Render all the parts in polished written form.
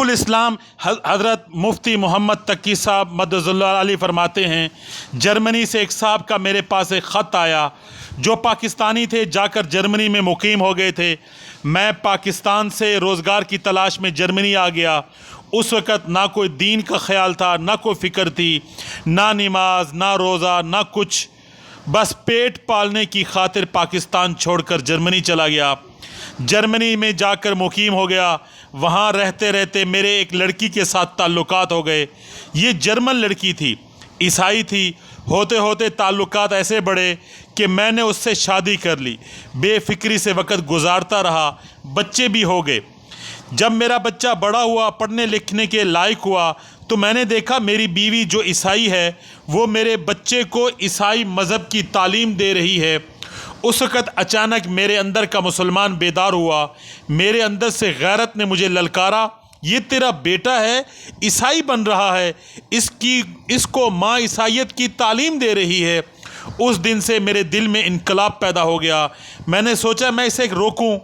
الاسلام حضرت مفتی محمد تقی صاحب مدظ اللہ علیہ فرماتے ہیں، جرمنی سے ایک صاحب کا میرے پاس ایک خط آیا جو پاکستانی تھے، جا کر جرمنی میں مقیم ہو گئے تھے۔ میں پاکستان سے روزگار کی تلاش میں جرمنی آ گیا۔ اس وقت نہ کوئی دین کا خیال تھا، نہ کوئی فکر تھی، نہ نماز، نہ روزہ، نہ کچھ، بس پیٹ پالنے کی خاطر پاکستان چھوڑ کر جرمنی چلا گیا۔ جرمنی میں جا کر مقیم ہو گیا۔ وہاں رہتے رہتے میرے ایک لڑکی کے ساتھ تعلقات ہو گئے۔ یہ جرمن لڑکی تھی، عیسائی تھی۔ ہوتے ہوتے تعلقات ایسے بڑھے کہ میں نے اس سے شادی کر لی۔ بے فکری سے وقت گزارتا رہا، بچے بھی ہو گئے۔ جب میرا بچہ بڑا ہوا، پڑھنے لکھنے کے لائق ہوا، تو میں نے دیکھا میری بیوی جو عیسائی ہے وہ میرے بچے کو عیسائی مذہب کی تعلیم دے رہی ہے۔ اس وقت اچانک میرے اندر کا مسلمان بیدار ہوا۔ میرے اندر سے غیرت نے مجھے للکارا، یہ تیرا بیٹا ہے، عیسائی بن رہا ہے، اس کو ماں عیسائیت کی تعلیم دے رہی ہے۔ اس دن سے میرے دل میں انقلاب پیدا ہو گیا۔ میں نے سوچا میں اسے روکوں۔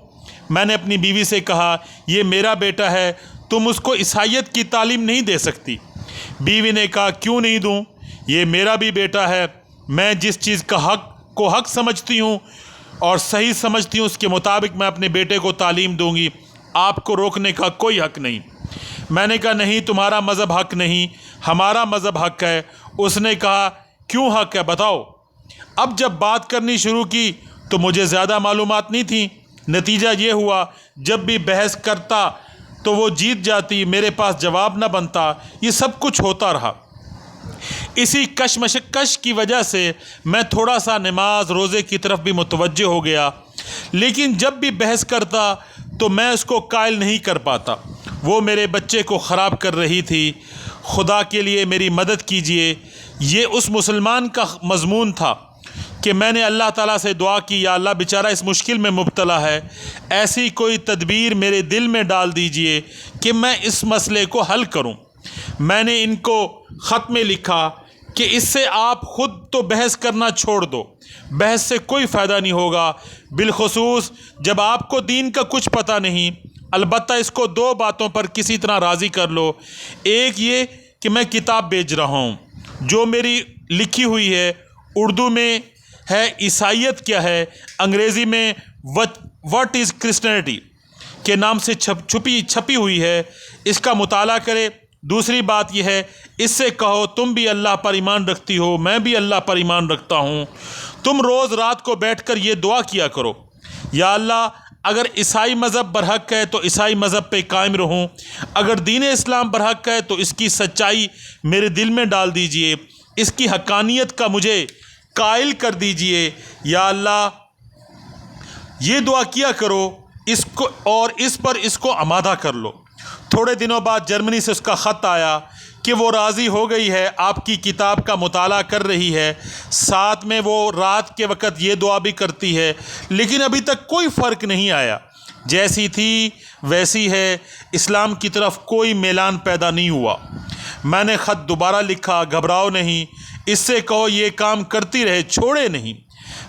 میں نے اپنی بیوی سے کہا، یہ میرا بیٹا ہے، تم اس کو عیسائیت کی تعلیم نہیں دے سکتی۔ بیوی نے کہا، کیوں نہیں دوں؟ یہ میرا بھی بیٹا ہے، میں جس چیز کا حق سمجھتی ہوں اور صحیح سمجھتی ہوں اس کے مطابق میں اپنے بیٹے کو تعلیم دوں گی، آپ کو روکنے کا کوئی حق نہیں۔ میں نے کہا، نہیں، تمہارا مذہب حق نہیں، ہمارا مذہب حق ہے۔ اس نے کہا، کیوں حق ہے بتاؤ۔ اب جب بات کرنی شروع کی تو مجھے زیادہ معلومات نہیں تھیں۔ نتیجہ یہ ہوا، جب بھی بحث کرتا تو وہ جیت جاتی، میرے پاس جواب نہ بنتا۔ یہ سب کچھ ہوتا رہا۔ اسی کشمکش کی وجہ سے میں تھوڑا سا نماز روزے کی طرف بھی متوجہ ہو گیا، لیکن جب بھی بحث کرتا تو میں اس کو قائل نہیں کر پاتا۔ وہ میرے بچے کو خراب کر رہی تھی۔ خدا کے لیے میری مدد کیجیے۔ یہ اس مسلمان کا مضمون تھا کہ میں نے اللہ تعالیٰ سے دعا کی، یا اللہ بیچارہ اس مشکل میں مبتلا ہے، ایسی کوئی تدبیر میرے دل میں ڈال دیجیے کہ میں اس مسئلے کو حل کروں۔ میں نے ان کو خط میں لکھا کہ اس سے آپ خود تو بحث کرنا چھوڑ دو، بحث سے کوئی فائدہ نہیں ہوگا، بالخصوص جب آپ کو دین کا کچھ پتہ نہیں۔ البتہ اس کو دو باتوں پر کسی طرح راضی کر لو۔ ایک یہ کہ میں کتاب بیچ رہا ہوں جو میری لکھی ہوئی ہے، اردو میں ہے عیسائیت کیا ہے، انگریزی میں واٹ از کرسچینٹی کے نام سے چھپی ہوئی ہے، اس کا مطالعہ کرے۔ دوسری بات یہ ہے، اس سے کہو تم بھی اللہ پر ایمان رکھتی ہو، میں بھی اللہ پر ایمان رکھتا ہوں۔ تم روز رات کو بیٹھ کر یہ دعا کیا کرو، یا اللہ اگر عیسائی مذہب برحق ہے تو عیسائی مذہب پہ قائم رہوں، اگر دین اسلام برحق ہے تو اس کی سچائی میرے دل میں ڈال دیجئے، اس کی حقانیت کا مجھے قائل کر دیجئے۔ یا اللہ یہ دعا کیا کرو اس کو، اور اس کو آمادہ کر لو۔ تھوڑے دنوں بعد جرمنی سے اس کا خط آیا کہ وہ راضی ہو گئی ہے، آپ کی کتاب کا مطالعہ کر رہی ہے، ساتھ میں وہ رات کے وقت یہ دعا بھی کرتی ہے، لیکن ابھی تک کوئی فرق نہیں آیا، جیسی تھی ویسی ہے، اسلام کی طرف کوئی میلان پیدا نہیں ہوا۔ میں نے خط دوبارہ لکھا، گھبراؤ نہیں، اس سے کہو یہ کام کرتی رہے، چھوڑے نہیں۔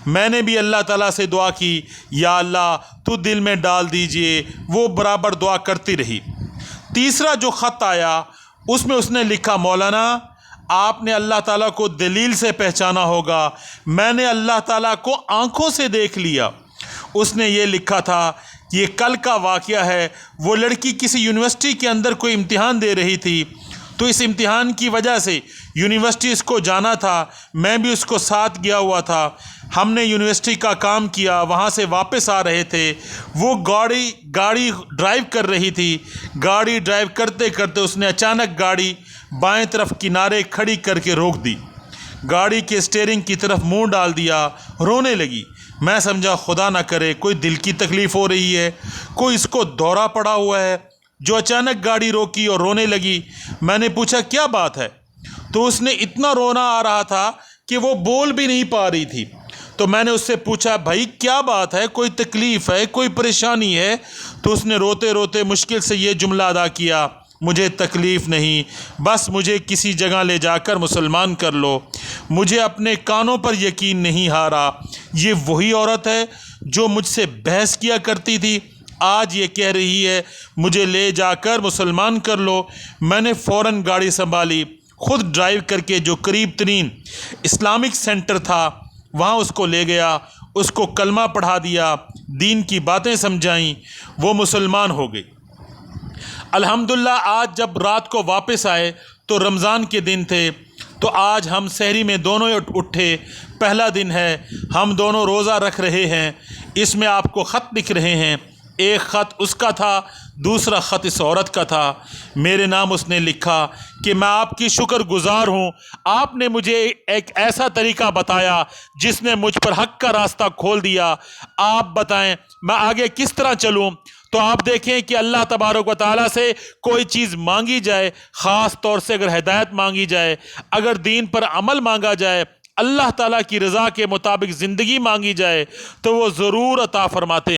میں نے بھی اللہ تعالیٰ سے دعا کی، یا اللہ تو دل میں ڈال دیجئے، وہ برابر دعا کرتی رہی۔ تیسرا جو خط آیا اس میں اس نے لکھا، مولانا آپ نے اللہ تعالیٰ کو دلیل سے پہچانا ہوگا، میں نے اللہ تعالیٰ کو آنکھوں سے دیکھ لیا۔ اس نے یہ لکھا تھا، یہ کل کا واقعہ ہے، وہ لڑکی کسی یونیورسٹی کے اندر کوئی امتحان دے رہی تھی، تو اس امتحان کی وجہ سے یونیورسٹی اس کو جانا تھا، میں بھی اس کو ساتھ گیا ہوا تھا۔ ہم نے یونیورسٹی کا کام کیا، وہاں سے واپس آ رہے تھے، وہ گاڑی ڈرائیو کر رہی تھی۔ گاڑی ڈرائیو کرتے کرتے اس نے اچانک گاڑی بائیں طرف کنارے کھڑی کر کے روک دی، گاڑی کے اسٹیئرنگ کی طرف منہ ڈال دیا، رونے لگی۔ میں سمجھا خدا نہ کرے کوئی دل کی تکلیف ہو رہی ہے، کوئی اس کو دورہ پڑا ہوا ہے جو اچانک گاڑی روکی اور رونے لگی۔ میں نے پوچھا کیا بات ہے، تو اس نے اتنا رونا آ رہا تھا کہ وہ بول بھی نہیں پا رہی تھی۔ تو میں نے اس سے پوچھا، بھائی کیا بات ہے، کوئی تکلیف ہے، کوئی پریشانی ہے؟ تو اس نے روتے روتے مشکل سے یہ جملہ ادا کیا، مجھے تکلیف نہیں، بس مجھے کسی جگہ لے جا کر مسلمان کر لو، مجھے اپنے کانوں پر یقین نہیں آ رہا۔ یہ وہی عورت ہے جو مجھ سے بحث کیا کرتی تھی، آج یہ کہہ رہی ہے مجھے لے جا کر مسلمان کر لو۔ میں نے فوراً گاڑی سنبھالی، خود ڈرائیو کر کے جو قریب ترین اسلامک سینٹر تھا وہاں اس کو لے گیا، اس کو کلمہ پڑھا دیا، دین کی باتیں سمجھائیں، وہ مسلمان ہو گئی۔ الحمدللہ آج جب رات کو واپس آئے تو رمضان کے دن تھے، تو آج ہم سحری میں دونوں اٹھے، پہلا دن ہے، ہم دونوں روزہ رکھ رہے ہیں۔ اس میں آپ کو خط لکھ رہے ہیں، ایک خط اس کا تھا، دوسرا خط اس عورت کا تھا۔ میرے نام اس نے لکھا کہ میں آپ کی شکر گزار ہوں، آپ نے مجھے ایک ایسا طریقہ بتایا جس نے مجھ پر حق کا راستہ کھول دیا، آپ بتائیں میں آگے کس طرح چلوں۔ تو آپ دیکھیں کہ اللہ تبارک و تعالیٰ سے کوئی چیز مانگی جائے، خاص طور سے اگر ہدایت مانگی جائے، اگر دین پر عمل مانگا جائے، اللہ تعالیٰ کی رضا کے مطابق زندگی مانگی جائے، تو وہ ضرور عطا فرماتے ہیں۔